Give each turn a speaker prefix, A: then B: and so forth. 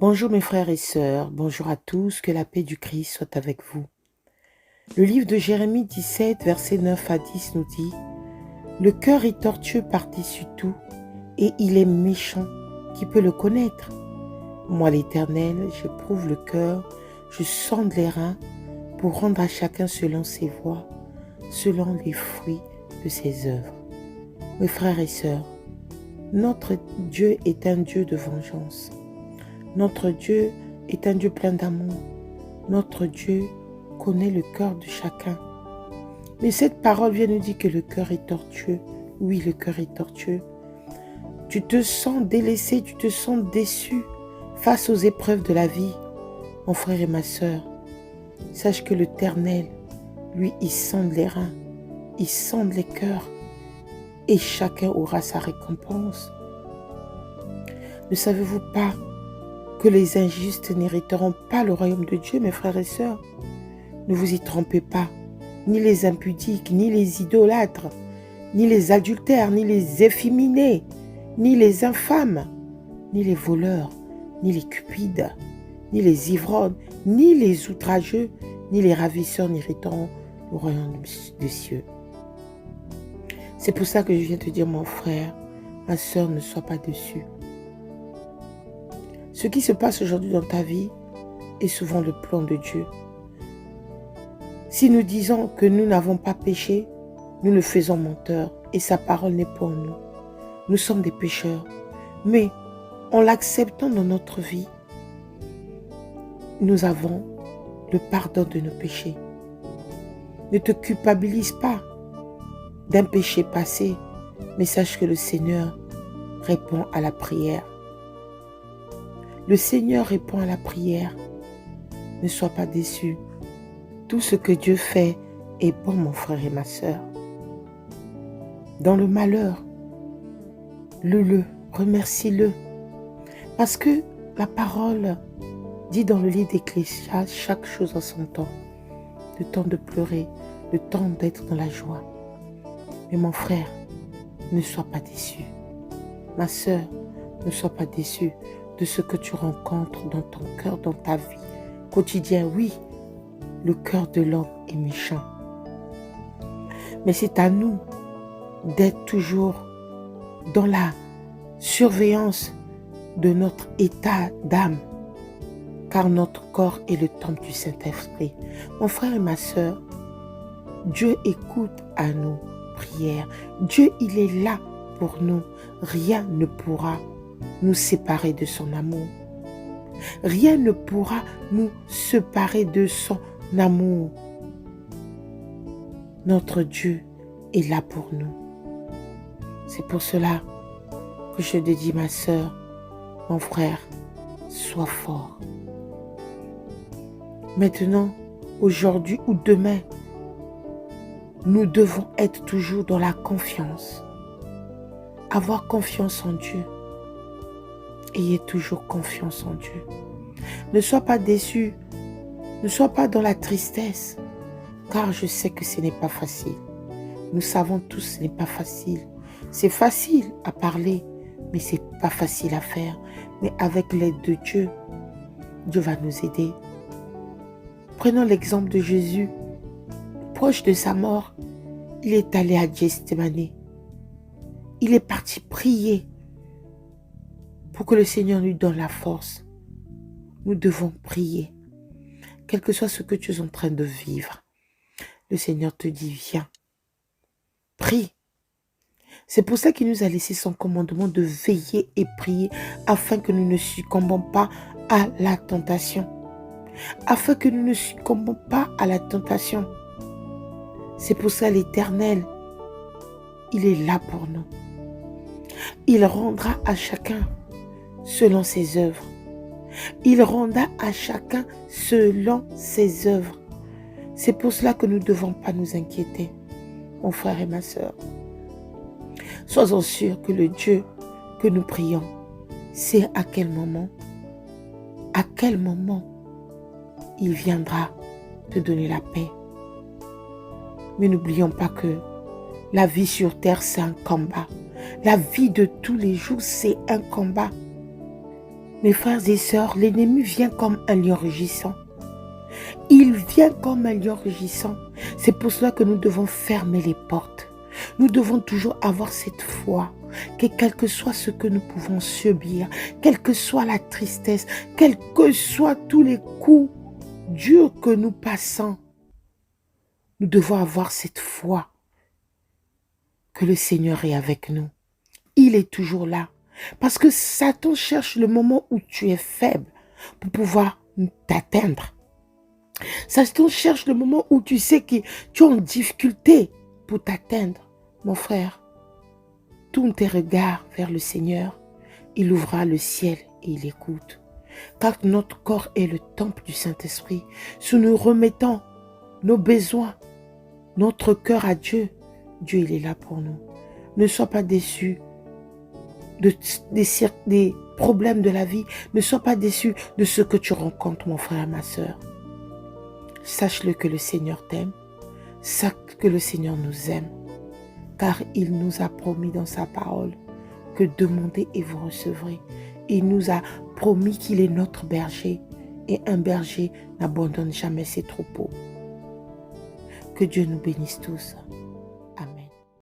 A: Bonjour mes frères et sœurs, bonjour à tous, que la paix du Christ soit avec vous. Le livre de Jérémie 17, versets 9 à 10 nous dit « Le cœur est tortueux par-dessus tout, et il est méchant, qui peut le connaître? Moi l'Éternel, j'éprouve le cœur, je sonde les reins, pour rendre à chacun selon ses voies, selon les fruits de ses œuvres. » Mes frères et sœurs, notre Dieu est un Dieu de vengeance. Notre Dieu est un Dieu plein d'amour. Notre Dieu connaît le cœur de chacun. Mais cette parole vient nous dire que le cœur est tortueux. Oui, le cœur est tortueux. Tu te sens délaissé, tu te sens déçu face aux épreuves de la vie. Mon frère et ma sœur, sache que l'Éternel, lui, il sonde les reins, il sonde les cœurs et chacun aura sa récompense. Ne savez-vous pas que les injustes n'hériteront pas le royaume de Dieu, mes frères et sœurs? Ne vous y trompez pas, ni les impudiques, ni les idolâtres, ni les adultères, ni les efféminés, ni les infâmes, ni les voleurs, ni les cupides, ni les ivrognes, ni les outrageux, ni les ravisseurs n'hériteront le royaume des cieux. C'est pour ça que je viens te dire, mon frère, ma sœur, ne sois pas déçu. Ce qui se passe aujourd'hui dans ta vie est souvent le plan de Dieu. Si nous disons que nous n'avons pas péché, nous le faisons menteur et sa parole n'est pas en nous. Nous sommes des pécheurs, mais en l'acceptant dans notre vie, nous avons le pardon de nos péchés. Ne te culpabilise pas d'un péché passé, mais sache que le Seigneur répond à la prière. Le Seigneur répond à la prière. Ne sois pas déçu. Tout ce que Dieu fait est bon, mon frère et ma sœur. Dans le malheur, remercie-le. Parce que la parole dit dans le livre d'Ecclésiaste, chaque chose en son temps. Le temps de pleurer, le temps d'être dans la joie. Mais mon frère, ne sois pas déçu. Ma sœur, ne sois pas déçu de ce que tu rencontres dans ton cœur, dans ta vie quotidienne. Oui, le cœur de l'homme est méchant. Mais c'est à nous d'être toujours dans la surveillance de notre état d'âme, car notre corps est le temple du Saint-Esprit. Mon frère et ma sœur, Dieu écoute à nos prières. Dieu, il est là pour nous. Rien ne pourra nous séparer de son amour. Rien ne pourra nous séparer de son amour. Notre Dieu est là pour nous. C'est pour cela que je te dis, ma sœur, mon frère, sois fort. Maintenant, aujourd'hui ou demain, nous devons être toujours dans la confiance. Avoir confiance en Dieu. Ayez toujours confiance en Dieu. Ne sois pas déçu. Ne sois pas dans la tristesse. Car je sais que ce n'est pas facile. Nous savons tous que ce n'est pas facile. C'est facile à parler, mais ce n'est pas facile à faire. Mais avec l'aide de Dieu, Dieu va nous aider. Prenons l'exemple de Jésus. Proche de sa mort, il est allé à Gethsémani. Il est parti prier pour que le Seigneur lui donne la force. Nous devons prier. Quel que soit ce que tu es en train de vivre, le Seigneur te dit, viens, prie. C'est pour ça qu'il nous a laissé son commandement de veiller et prier afin que nous ne succombons pas à la tentation. Afin que nous ne succombons pas à la tentation. C'est pour ça l'Éternel, il est là pour nous. Il rendra à chacun selon ses œuvres. Il rendra à chacun selon ses œuvres. C'est pour cela que nous ne devons pas nous inquiéter, mon frère et ma sœur. Sois-en sûr que le Dieu que nous prions sait à quel moment il viendra te donner la paix. Mais n'oublions pas que la vie sur terre, c'est un combat. La vie de tous les jours, c'est un combat. Mes frères et sœurs, l'ennemi vient comme un lion rugissant. Il vient comme un lion rugissant. C'est pour cela que nous devons fermer les portes. Nous devons toujours avoir cette foi que quel que soit ce que nous pouvons subir, quelle que soit la tristesse, quels que soient tous les coups durs que nous passons, nous devons avoir cette foi que le Seigneur est avec nous. Il est toujours là. Parce que Satan cherche le moment où tu es faible pour pouvoir t'atteindre. Satan cherche le moment où tu sais que tu es en difficulté pour t'atteindre. Mon frère, tourne tes regards vers le Seigneur. Il ouvrira le ciel et il écoute. Car notre corps est le temple du Saint-Esprit. Si nous remettons nos besoins, notre cœur à Dieu, Dieu il est là pour nous. Ne sois pas déçu des problèmes de la vie. Ne sois pas déçu de ce que tu rencontres, mon frère et ma soeur. Sache-le que le Seigneur t'aime. Sache que le Seigneur nous aime. Car il nous a promis dans sa parole que demandez et vous recevrez. Il nous a promis qu'il est notre berger. Et un berger n'abandonne jamais ses troupeaux. Que Dieu nous bénisse tous.